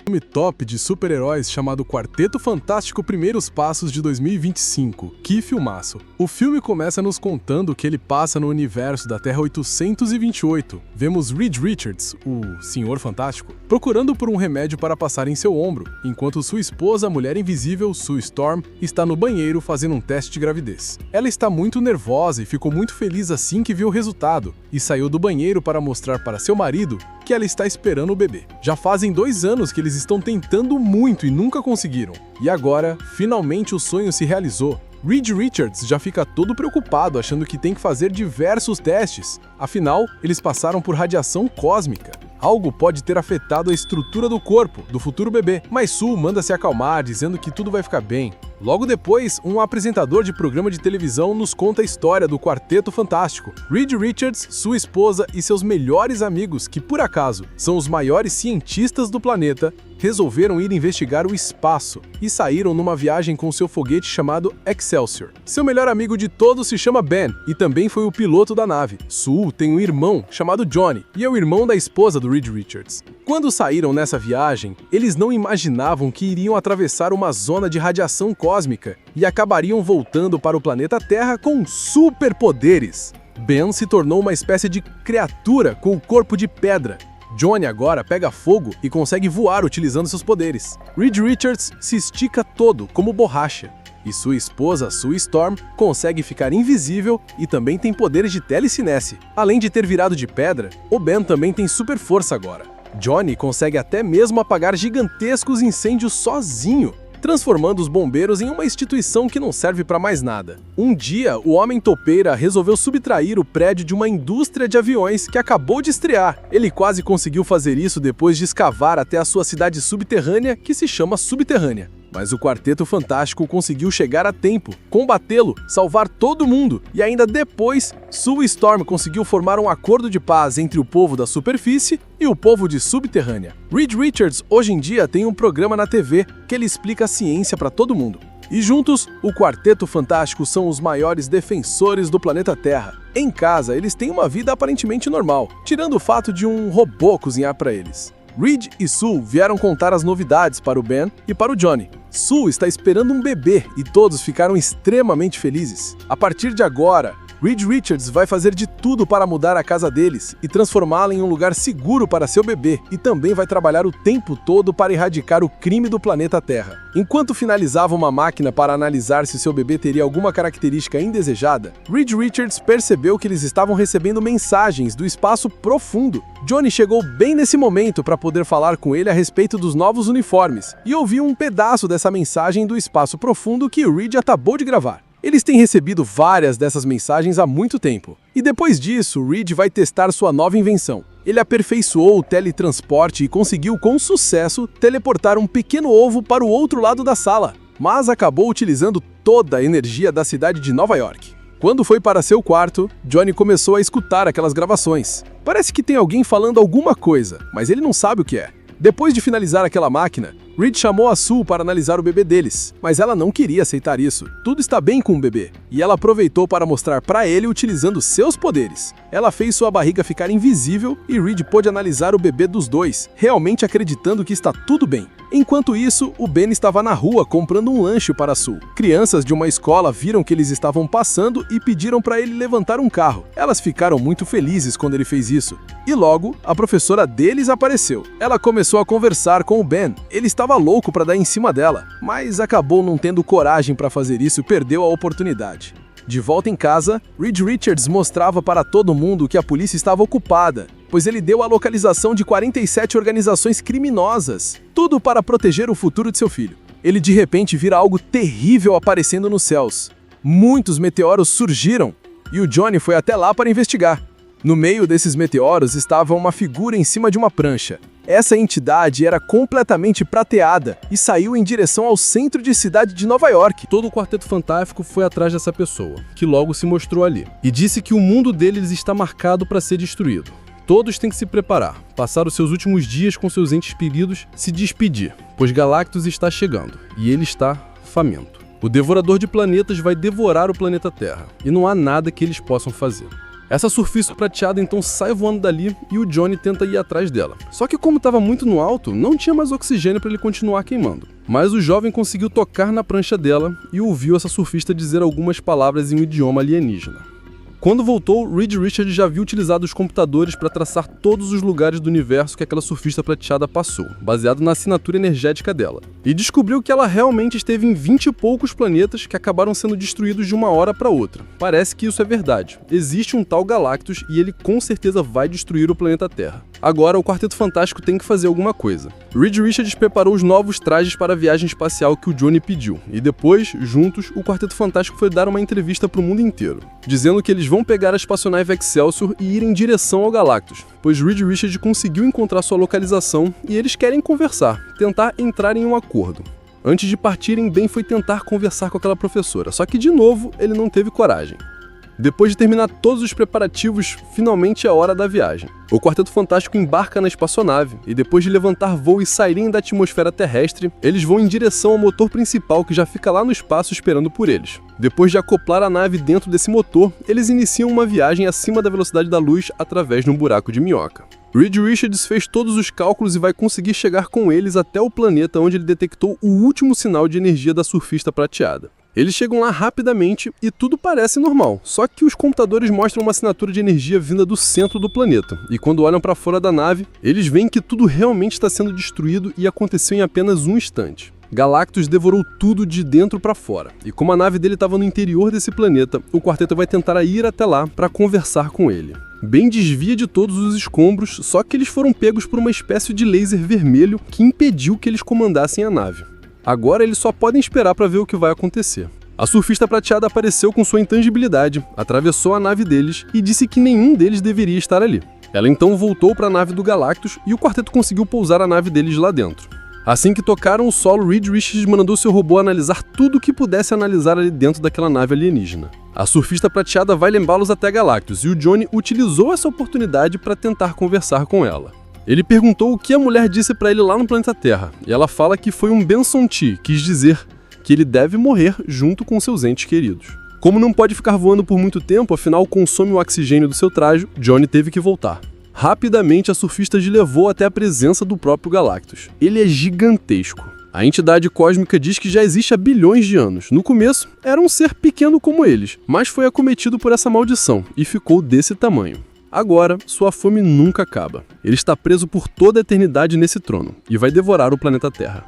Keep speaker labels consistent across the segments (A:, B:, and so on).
A: Filme top de super-heróis chamado Quarteto Fantástico Primeiros Passos de 2025. Que filmaço! O filme começa nos contando que ele passa no universo da Terra 828. Vemos Reed Richards, o Senhor Fantástico, procurando por um remédio para passar em seu ombro, enquanto sua esposa, a Mulher Invisível, Sue Storm, está no banheiro fazendo um teste de gravidez. Ela está muito nervosa e ficou muito feliz assim que viu o resultado, e saiu do banheiro para mostrar para seu marido que ela está esperando o bebê. Já fazem 2 anos que eles estão tentando muito e nunca conseguiram. E agora, finalmente o sonho se realizou. Reed Richards já fica todo preocupado, achando que tem que fazer diversos testes. Afinal, eles passaram por radiação cósmica. Algo pode ter afetado a estrutura do corpo do futuro bebê, mas Sue manda se acalmar, dizendo que tudo vai ficar bem. Logo depois, um apresentador de programa de televisão nos conta a história do Quarteto Fantástico. Reed Richards, sua esposa e seus melhores amigos, que por acaso são os maiores cientistas do planeta, resolveram ir investigar o espaço e saíram numa viagem com seu foguete chamado Excelsior. Seu melhor amigo de todos se chama Ben e também foi o piloto da nave. Sue tem um irmão chamado Johnny e é o irmão da esposa do Reed Richards. Quando saíram nessa viagem, eles não imaginavam que iriam atravessar uma zona de radiação cósmica e acabariam voltando para o planeta Terra com superpoderes. Ben se tornou uma espécie de criatura com o corpo de pedra. Johnny agora pega fogo e consegue voar utilizando seus poderes. Reed Richards se estica todo como borracha. E sua esposa, Sue Storm, consegue ficar invisível e também tem poderes de telecinese. Além de ter virado de pedra, o Ben também tem super força agora. Johnny consegue até mesmo apagar gigantescos incêndios sozinho, transformando os bombeiros em uma instituição que não serve para mais nada. Um dia, o Homem Topeira resolveu subtrair o prédio de uma indústria de aviões que acabou de estrear. Ele quase conseguiu fazer isso depois de escavar até a sua cidade subterrânea, que se chama Subterrânea. Mas o Quarteto Fantástico conseguiu chegar a tempo, combatê-lo, salvar todo mundo, e ainda depois, Sue Storm conseguiu formar um acordo de paz entre o povo da superfície e o povo de Subterrânea. Reed Richards hoje em dia tem um programa na TV que ele explica a ciência para todo mundo. E juntos, o Quarteto Fantástico são os maiores defensores do planeta Terra. Em casa, eles têm uma vida aparentemente normal, tirando o fato de um robô cozinhar para eles. Reed e Sue vieram contar as novidades para o Ben e para o Johnny. Sue está esperando um bebê e todos ficaram extremamente felizes. A partir de agora, Reed Richards vai fazer de tudo para mudar a casa deles e transformá-la em um lugar seguro para seu bebê, e também vai trabalhar o tempo todo para erradicar o crime do planeta Terra. Enquanto finalizava uma máquina para analisar se seu bebê teria alguma característica indesejada, Reed Richards percebeu que eles estavam recebendo mensagens do espaço profundo. Johnny chegou bem nesse momento para poder falar com ele a respeito dos novos uniformes e ouviu um pedaço dessa mensagem do espaço profundo que o Reed acabou de gravar. Eles têm recebido várias dessas mensagens há muito tempo. E depois disso, Reed vai testar sua nova invenção. Ele aperfeiçoou o teletransporte e conseguiu, com sucesso, teleportar um pequeno ovo para o outro lado da sala, mas acabou utilizando toda a energia da cidade de Nova York. Quando foi para seu quarto, Johnny começou a escutar aquelas gravações. Parece que tem alguém falando alguma coisa, mas ele não sabe o que é. Depois de finalizar aquela máquina, Reed chamou a Sue para analisar o bebê deles, mas ela não queria aceitar isso. Tudo está bem com o bebê, e ela aproveitou para mostrar para ele utilizando seus poderes. Ela fez sua barriga ficar invisível e Reed pôde analisar o bebê dos dois, realmente acreditando que está tudo bem. Enquanto isso, o Ben estava na rua comprando um lanche para Sue. Crianças de uma escola viram que eles estavam passando e pediram para ele levantar um carro. Elas ficaram muito felizes quando ele fez isso. E logo, a professora deles apareceu. Ela começou a conversar com o Ben. Ele estava louco para dar em cima dela, mas acabou não tendo coragem para fazer isso e perdeu a oportunidade. De volta em casa, Reed Richards mostrava para todo mundo que a polícia estava ocupada, pois ele deu a localização de 47 organizações criminosas, tudo para proteger o futuro de seu filho. Ele de repente vira algo terrível aparecendo nos céus. Muitos meteoros surgiram e o Johnny foi até lá para investigar. No meio desses meteoros estava uma figura em cima de uma prancha. Essa entidade era completamente prateada e saiu em direção ao centro de cidade de Nova York.
B: Todo o Quarteto Fantástico foi atrás dessa pessoa, que logo se mostrou ali, e disse que o mundo deles está marcado para ser destruído. Todos têm que se preparar, passar os seus últimos dias com seus entes queridos, se despedir, pois Galactus está chegando, e ele está faminto. O Devorador de Planetas vai devorar o planeta Terra, e não há nada que eles possam fazer. Essa surfista prateada então sai voando dali e o Johnny tenta ir atrás dela. Só que como estava muito no alto, não tinha mais oxigênio para ele continuar queimando. Mas o jovem conseguiu tocar na prancha dela e ouviu essa surfista dizer algumas palavras em um idioma alienígena. Quando voltou, Reed Richards já havia utilizado os computadores para traçar todos os lugares do universo que aquela surfista prateada passou, baseado na assinatura energética dela. E descobriu que ela realmente esteve em 20 e poucos planetas que acabaram sendo destruídos de uma hora para outra. Parece que isso é verdade. Existe um tal Galactus e ele com certeza vai destruir o planeta Terra. Agora, o Quarteto Fantástico tem que fazer alguma coisa. Reed Richards preparou os novos trajes para a viagem espacial que o Johnny pediu. E depois, juntos, o Quarteto Fantástico foi dar uma entrevista para o mundo inteiro, dizendo que eles vão pegar a espaçonave Excelsior e ir em direção ao Galactus, pois Reed Richards conseguiu encontrar sua localização e eles querem conversar, tentar entrar em um acordo. Antes de partirem, Ben foi tentar conversar com aquela professora, só que de novo ele não teve coragem. Depois de terminar todos os preparativos, finalmente é a hora da viagem. O Quarteto Fantástico embarca na espaçonave e depois de levantar voo e saírem da atmosfera terrestre, eles vão em direção ao motor principal que já fica lá no espaço esperando por eles. Depois de acoplar a nave dentro desse motor, eles iniciam uma viagem acima da velocidade da luz através de um buraco de minhoca. Reed Richards fez todos os cálculos e vai conseguir chegar com eles até o planeta onde ele detectou o último sinal de energia da surfista prateada. Eles chegam lá rapidamente e tudo parece normal, só que os computadores mostram uma assinatura de energia vinda do centro do planeta, e quando olham para fora da nave, eles veem que tudo realmente está sendo destruído e aconteceu em apenas um instante. Galactus devorou tudo de dentro para fora, e como a nave dele estava no interior desse planeta, o quarteto vai tentar ir até lá para conversar com ele. Ben desvia de todos os escombros, só que eles foram pegos por uma espécie de laser vermelho que impediu que eles comandassem a nave. Agora eles só podem esperar para ver o que vai acontecer. A surfista prateada apareceu com sua intangibilidade, atravessou a nave deles e disse que nenhum deles deveria estar ali. Ela então voltou para a nave do Galactus e o quarteto conseguiu pousar a nave deles lá dentro. Assim que tocaram o solo, Reed Richards mandou seu robô analisar tudo o que pudesse analisar ali dentro daquela nave alienígena. A surfista prateada vai levá-los até Galactus e o Johnny utilizou essa oportunidade para tentar conversar com ela. Ele perguntou o que a mulher disse para ele lá no planeta Terra, e ela fala que foi um Benson-T, quis dizer que ele deve morrer junto com seus entes queridos. Como não pode ficar voando por muito tempo, afinal consome o oxigênio do seu traje, Johnny teve que voltar. Rapidamente, a surfista os levou até a presença do próprio Galactus. Ele é gigantesco. A entidade cósmica diz que já existe há bilhões de anos. No começo, era um ser pequeno como eles, mas foi acometido por essa maldição e ficou desse tamanho. Agora, sua fome nunca acaba. Ele está preso por toda a eternidade nesse trono e vai devorar o planeta Terra.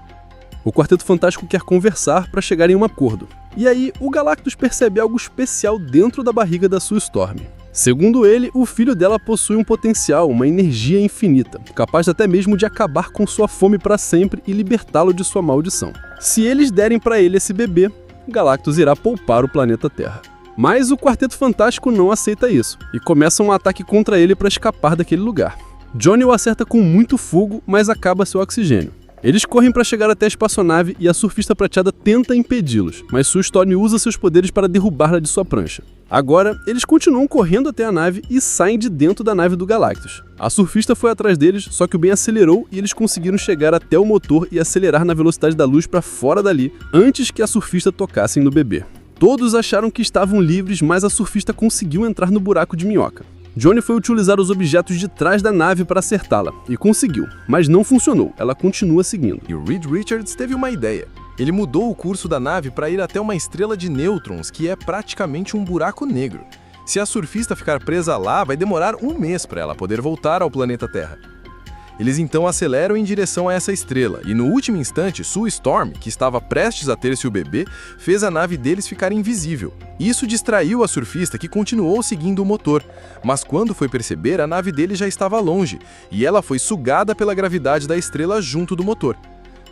B: O Quarteto Fantástico quer conversar para chegar em um acordo. E aí, o Galactus percebe algo especial dentro da barriga da Sue Storm. Segundo ele, o filho dela possui um potencial, uma energia infinita, capaz até mesmo de acabar com sua fome para sempre e libertá-lo de sua maldição. Se eles derem para ele esse bebê, Galactus irá poupar o planeta Terra. Mas o Quarteto Fantástico não aceita isso, e começa um ataque contra ele para escapar daquele lugar. Johnny o acerta com muito fogo, mas acaba seu oxigênio. Eles correm para chegar até a espaçonave e a surfista prateada tenta impedi-los, mas Sue Storm usa seus poderes para derrubá-la de sua prancha. Agora, eles continuam correndo até a nave e saem de dentro da nave do Galactus. A surfista foi atrás deles, só que o Ben acelerou e eles conseguiram chegar até o motor e acelerar na velocidade da luz para fora dali, antes que a surfista tocasse no bebê. Todos acharam que estavam livres, mas a surfista conseguiu entrar no buraco de minhoca. Johnny foi utilizar os objetos de trás da nave para acertá-la, e conseguiu, mas não funcionou, ela continua seguindo.
C: E o Reed Richards teve uma ideia. Ele mudou o curso da nave para ir até uma estrela de nêutrons, que é praticamente um buraco negro. Se a surfista ficar presa lá, vai demorar um mês para ela poder voltar ao planeta Terra. Eles então aceleram em direção a essa estrela, e no último instante, Sue Storm, que estava prestes a ter seu bebê, fez a nave deles ficar invisível. Isso distraiu a surfista, que continuou seguindo o motor, mas quando foi perceber, a nave dele já estava longe, e ela foi sugada pela gravidade da estrela junto do motor.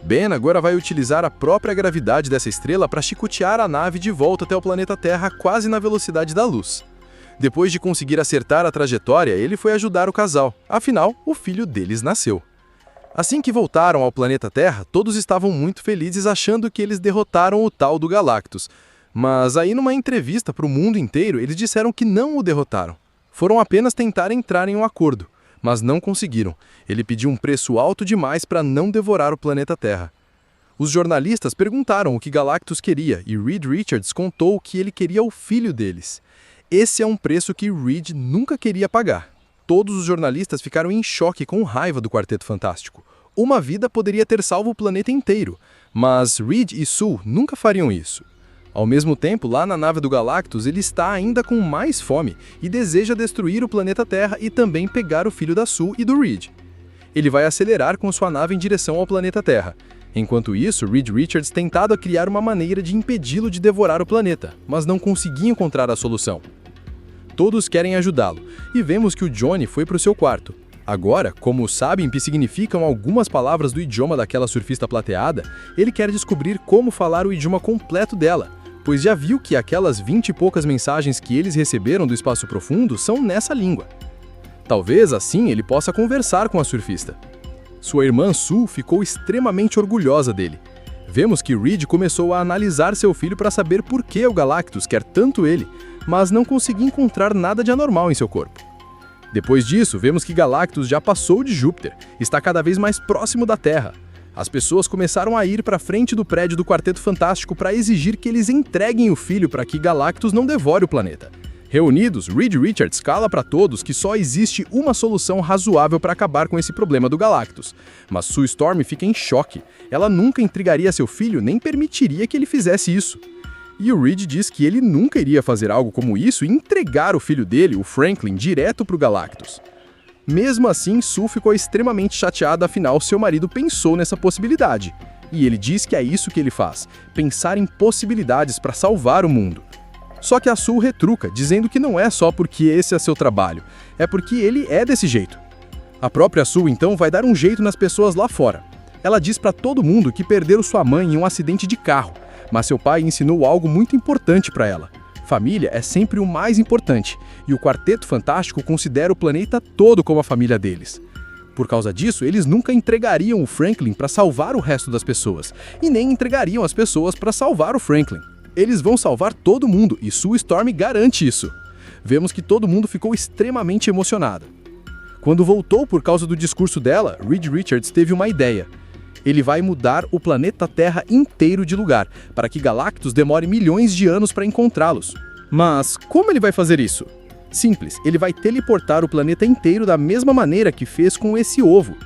C: Ben agora vai utilizar a própria gravidade dessa estrela para chicotear a nave de volta até o planeta Terra quase na velocidade da luz. Depois de conseguir acertar a trajetória, ele foi ajudar o casal. Afinal, o filho deles nasceu. Assim que voltaram ao planeta Terra, todos estavam muito felizes achando que eles derrotaram o tal do Galactus. Mas aí numa entrevista para o mundo inteiro, eles disseram que não o derrotaram. Foram apenas tentar entrar em um acordo, mas não conseguiram. Ele pediu um preço alto demais para não devorar o planeta Terra. Os jornalistas perguntaram o que Galactus queria e Reed Richards contou que ele queria o filho deles. Esse é um preço que Reed nunca queria pagar. Todos os jornalistas ficaram em choque com raiva do Quarteto Fantástico. Uma vida poderia ter salvo o planeta inteiro, mas Reed e Sue nunca fariam isso. Ao mesmo tempo, lá na nave do Galactus, ele está ainda com mais fome e deseja destruir o planeta Terra e também pegar o filho da Sue e do Reed. Ele vai acelerar com sua nave em direção ao planeta Terra. Enquanto isso, Reed Richards tentado criar uma maneira de impedi-lo de devorar o planeta, mas não conseguia encontrar a solução. Todos querem ajudá-lo, e vemos que o Johnny foi para o seu quarto. Agora, como o Sabimp significam algumas palavras do idioma daquela surfista plateada, ele quer descobrir como falar o idioma completo dela, pois já viu que aquelas 20 e poucas mensagens que eles receberam do espaço profundo são nessa língua. Talvez assim ele possa conversar com a surfista. Sua irmã Sue ficou extremamente orgulhosa dele. Vemos que Reed começou a analisar seu filho para saber por que o Galactus quer tanto ele, mas não conseguia encontrar nada de anormal em seu corpo. Depois disso, vemos que Galactus já passou de Júpiter, está cada vez mais próximo da Terra. As pessoas começaram a ir para frente do prédio do Quarteto Fantástico para exigir que eles entreguem o filho para que Galactus não devore o planeta. Reunidos, Reed Richards fala para todos que só existe uma solução razoável para acabar com esse problema do Galactus. Mas Sue Storm fica em choque. Ela nunca entregaria seu filho nem permitiria que ele fizesse isso. E o Reed diz que ele nunca iria fazer algo como isso e entregar o filho dele, o Franklin, direto para o Galactus. Mesmo assim, Sue ficou extremamente chateada, afinal seu marido pensou nessa possibilidade. E ele diz que é isso que ele faz, pensar em possibilidades para salvar o mundo. Só que a Sue retruca, dizendo que não é só porque esse é seu trabalho, é porque ele é desse jeito. A própria Sue então vai dar um jeito nas pessoas lá fora. Ela diz para todo mundo que perderam sua mãe em um acidente de carro, mas seu pai ensinou algo muito importante para ela. Família é sempre o mais importante, e o Quarteto Fantástico considera o planeta todo como a família deles. Por causa disso, eles nunca entregariam o Franklin para salvar o resto das pessoas, e nem entregariam as pessoas para salvar o Franklin. Eles vão salvar todo mundo, e Sue Storm garante isso. Vemos que todo mundo ficou extremamente emocionado. Quando voltou por causa do discurso dela, Reed Richards teve uma ideia. Ele vai mudar o planeta Terra inteiro de lugar, para que Galactus demore milhões de anos para encontrá-los. Mas como ele vai fazer isso? Simples, ele vai teleportar o planeta inteiro da mesma maneira que fez com esse ovo.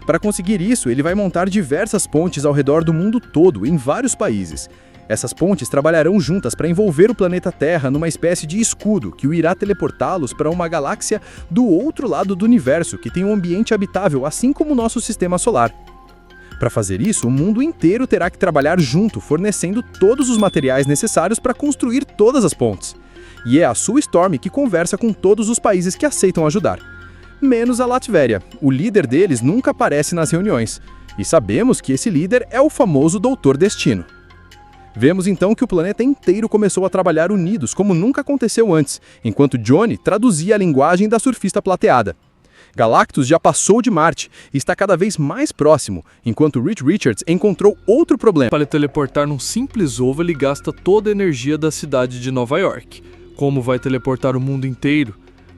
C: Para conseguir isso, ele vai montar diversas pontes ao redor do mundo todo, em vários países. Essas pontes trabalharão juntas para envolver o planeta Terra numa espécie de escudo que o irá teleportá-los para uma galáxia do outro lado do universo, que tem um ambiente habitável, assim como o nosso sistema solar. Para fazer isso, o mundo inteiro terá que trabalhar junto, fornecendo todos os materiais necessários para construir todas as pontes. E é a Sue Storm que conversa com todos os países que aceitam ajudar. Menos a Latvéria. O líder deles nunca aparece nas reuniões. E sabemos que esse líder é o famoso Doutor Destino. Vemos então que o planeta inteiro começou a trabalhar unidos como nunca aconteceu antes, enquanto Johnny traduzia a linguagem da surfista plateada. Galactus já passou de Marte e está cada vez mais próximo, enquanto Reed Richards encontrou outro problema.
B: Para teleportar num simples ovo, ele gasta toda a energia da cidade de Nova York. Como vai teleportar o mundo inteiro?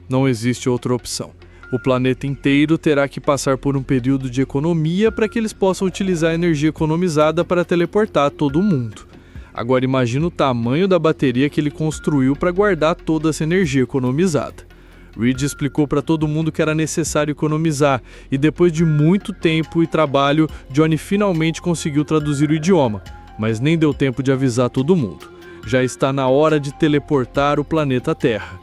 B: Não existe outra opção. O planeta inteiro terá que passar por um período de economia para que eles possam utilizar a energia economizada para teleportar todo mundo. Agora imagina o tamanho da bateria que ele construiu para guardar toda essa energia economizada. Reed explicou para todo mundo que era necessário economizar, e depois de muito tempo e trabalho, Johnny finalmente conseguiu traduzir o idioma, mas nem deu tempo de avisar todo mundo. Já está na hora de teleportar o planeta Terra.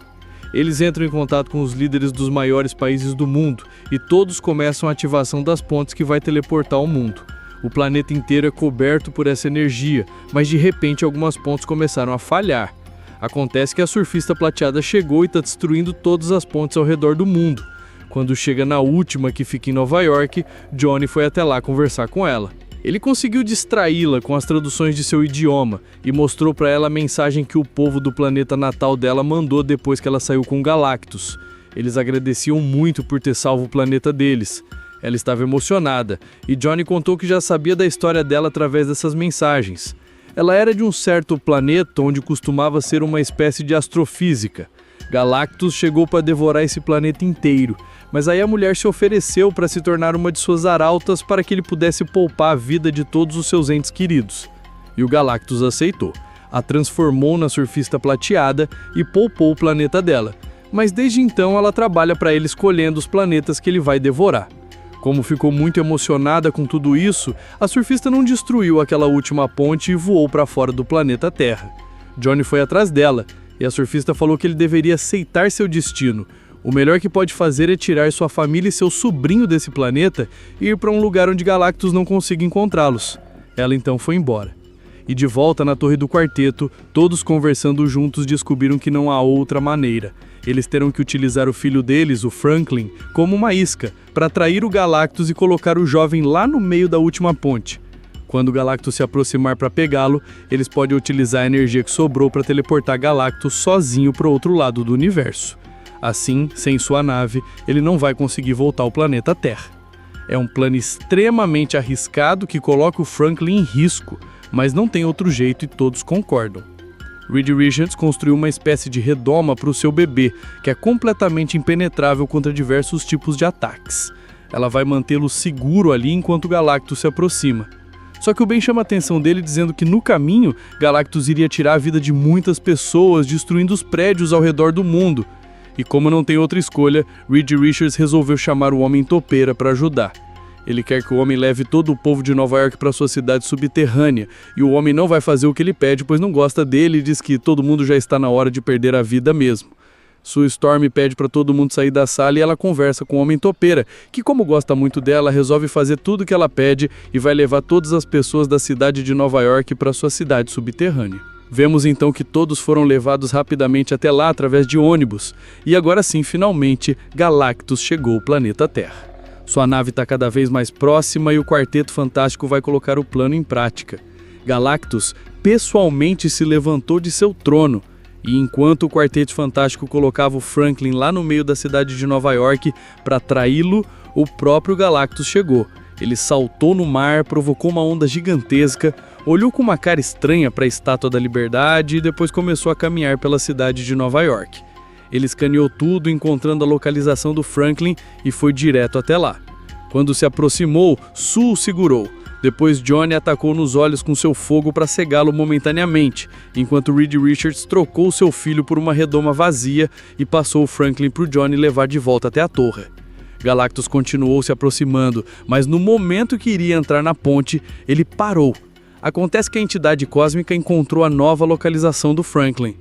B: Eles entram em contato com os líderes dos maiores países do mundo, e todos começam a ativação das pontes que vai teleportar o mundo. O planeta inteiro é coberto por essa energia, mas de repente algumas pontes começaram a falhar. Acontece que a surfista plateada chegou e está destruindo todas as pontes ao redor do mundo. Quando chega na última, que fica em Nova York, Johnny foi até lá conversar com ela. Ele conseguiu distraí-la com as traduções de seu idioma e mostrou para ela a mensagem que o povo do planeta natal dela mandou depois que ela saiu com Galactus. Eles agradeciam muito por ter salvo o planeta deles. Ela estava emocionada, e Johnny contou que já sabia da história dela através dessas mensagens. Ela era de um certo planeta onde costumava ser uma espécie de astrofísica. Galactus chegou para devorar esse planeta inteiro, mas aí a mulher se ofereceu para se tornar uma de suas arautas para que ele pudesse poupar a vida de todos os seus entes queridos. E o Galactus aceitou. a transformou na surfista prateada e poupou o planeta dela. Mas desde então ela trabalha para ele escolhendo os planetas que ele vai devorar. Como ficou muito emocionada com tudo isso, a surfista não destruiu aquela última ponte e voou para fora do planeta Terra. Johnny foi atrás dela, e a surfista falou que ele deveria aceitar seu destino. O melhor que pode fazer é tirar sua família e seu sobrinho desse planeta e ir para um lugar onde Galactus não consiga encontrá-los. Ela então foi embora. E de volta na torre do quarteto, todos conversando juntos descobriram que não há outra maneira. Eles terão que utilizar o filho deles, o Franklin, como uma isca, para atrair o Galactus e colocar o jovem lá no meio da última ponte. Quando o Galactus se aproximar para pegá-lo, eles podem utilizar a energia que sobrou para teleportar Galactus sozinho para o outro lado do universo. Assim, sem sua nave, ele não vai conseguir voltar ao planeta Terra. É um plano extremamente arriscado que coloca o Franklin em risco, mas não tem outro jeito e todos concordam. Reed Richards construiu uma espécie de redoma para o seu bebê, que é completamente impenetrável contra diversos tipos de ataques. Ela vai mantê-lo seguro ali enquanto Galactus se aproxima. Só que o Ben chama a atenção dele dizendo que no caminho, Galactus iria tirar a vida de muitas pessoas, destruindo os prédios ao redor do mundo. E como não tem outra escolha, Reed Richards resolveu chamar o Homem Topeira para ajudar. Ele quer que o homem leve todo o povo de Nova York para sua cidade subterrânea, e o homem não vai fazer o que ele pede, pois não gosta dele e diz que todo mundo já está na hora de perder a vida mesmo. Sue Storm pede para todo mundo sair da sala e ela conversa com o Homem Topeira, que como gosta muito dela, resolve fazer tudo o que ela pede e vai levar todas as pessoas da cidade de Nova York para sua cidade subterrânea. Vemos então que todos foram levados rapidamente até lá através de ônibus, e agora sim, finalmente, Galactus chegou ao planeta Terra. Sua nave está cada vez mais próxima e o Quarteto Fantástico vai colocar o plano em prática. Galactus pessoalmente se levantou de seu trono, e enquanto o Quarteto Fantástico colocava o Franklin lá no meio da cidade de Nova York para atraí-lo, o próprio Galactus chegou. Ele saltou no mar, provocou uma onda gigantesca, olhou com uma cara estranha para a Estátua da Liberdade e depois começou a caminhar pela cidade de Nova York. Ele escaneou tudo, encontrando a localização do Franklin e foi direto até lá. Quando se aproximou, Sue o segurou. Depois Johnny atacou nos olhos com seu fogo para cegá-lo momentaneamente, enquanto Reed Richards trocou seu filho por uma redoma vazia e passou o Franklin para o Johnny levar de volta até a torre. Galactus continuou se aproximando, mas no momento que iria entrar na ponte, ele parou. Acontece que a entidade cósmica encontrou a nova localização do Franklin.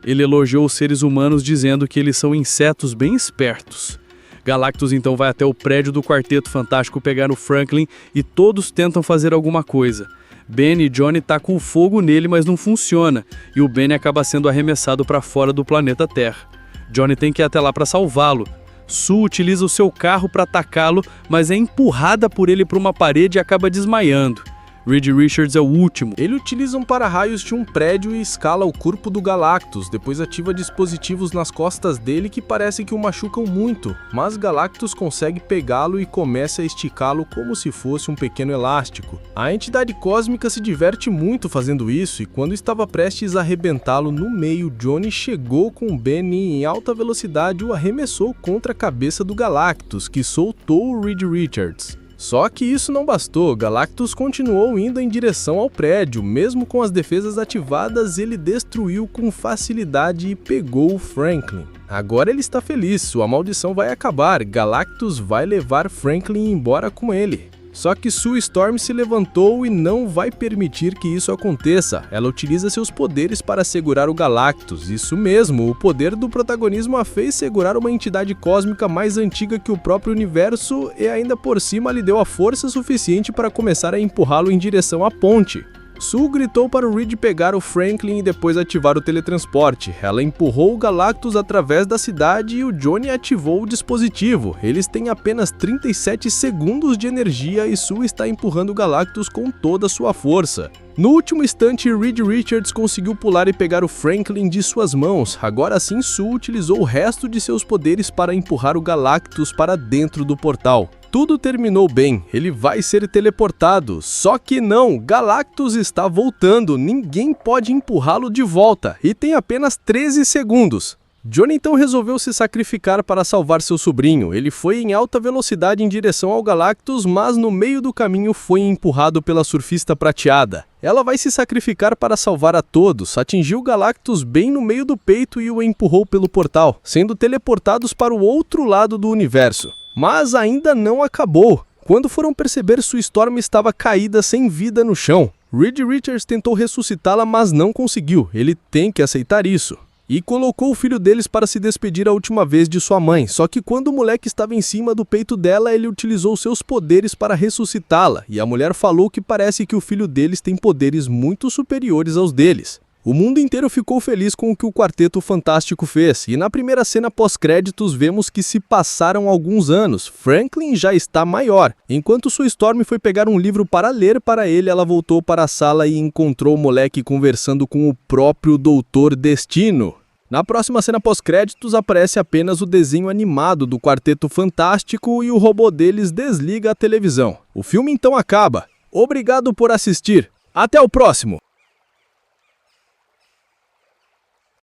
B: Ele elogiou os seres humanos dizendo que eles são insetos bem espertos. Galactus então vai até o prédio do Quarteto Fantástico pegar o Franklin e todos tentam fazer alguma coisa. Ben e Johnny tacam o fogo nele, mas não funciona, e o Ben acaba sendo arremessado para fora do planeta Terra. Johnny tem que ir até lá para salvá-lo. Sue utiliza o seu carro para atacá-lo, mas é empurrada por ele para uma parede e acaba desmaiando. Reed Richards é o último.
C: Ele utiliza um para-raios de um prédio e escala o corpo do Galactus, depois ativa dispositivos nas costas dele que parece que o machucam muito, mas Galactus consegue pegá-lo e começa a esticá-lo como se fosse um pequeno elástico. A entidade cósmica se diverte muito fazendo isso e quando estava prestes a arrebentá-lo no meio, Johnny chegou com o Ben e em alta velocidade o arremessou contra a cabeça do Galactus, que soltou o Reed Richards. Só que isso não bastou, Galactus continuou indo em direção ao prédio, mesmo com as defesas ativadas, ele destruiu com facilidade e pegou o Franklin. Agora ele está feliz, sua maldição vai acabar, Galactus vai levar Franklin embora com ele. Só que Sue Storm se levantou e não vai permitir que isso aconteça. Ela utiliza seus poderes para segurar o Galactus. Isso mesmo, o poder do protagonismo a fez segurar uma entidade cósmica mais antiga que o próprio universo e ainda por cima lhe deu a força suficiente para começar a empurrá-lo em direção à ponte. Sue gritou para o Reed pegar o Franklin e depois ativar o teletransporte. Ela empurrou o Galactus através da cidade e o Johnny ativou o dispositivo. Eles têm apenas 37 segundos de energia e Sue está empurrando o Galactus com toda a sua força. No último instante, Reed Richards conseguiu pular e pegar o Franklin de suas mãos. Agora sim, Sue utilizou o resto de seus poderes para empurrar o Galactus para dentro do portal. Tudo terminou bem, ele vai ser teleportado, só que não, Galactus está voltando, ninguém pode empurrá-lo de volta e tem apenas 13 segundos.
B: Johnny então resolveu se sacrificar para salvar seu sobrinho. Ele foi em alta velocidade em direção ao Galactus, mas no meio do caminho foi empurrado pela surfista prateada. Ela vai se sacrificar para salvar a todos, atingiu o Galactus bem no meio do peito e o empurrou pelo portal, sendo teleportados para o outro lado do universo. Mas ainda não acabou. Quando foram perceber, sua Storm estava caída sem vida no chão. Reed Richards tentou ressuscitá-la, mas não conseguiu. Ele tem que aceitar isso. E colocou o filho deles para se despedir a última vez de sua mãe, só que quando o moleque estava em cima do peito dela, ele utilizou seus poderes para ressuscitá-la, e a mulher falou que parece que o filho deles tem poderes muito superiores aos deles. O mundo inteiro ficou feliz com o que o Quarteto Fantástico fez, e na primeira cena pós-créditos vemos que se passaram alguns anos. Franklin já está maior. Enquanto sua Storm foi pegar um livro para ler para ele, ela voltou para a sala e encontrou o moleque conversando com o próprio Doutor Destino. Na próxima cena pós-créditos aparece apenas o desenho animado do Quarteto Fantástico e o robô deles desliga a televisão. O filme então acaba. Obrigado por assistir. Até o próximo!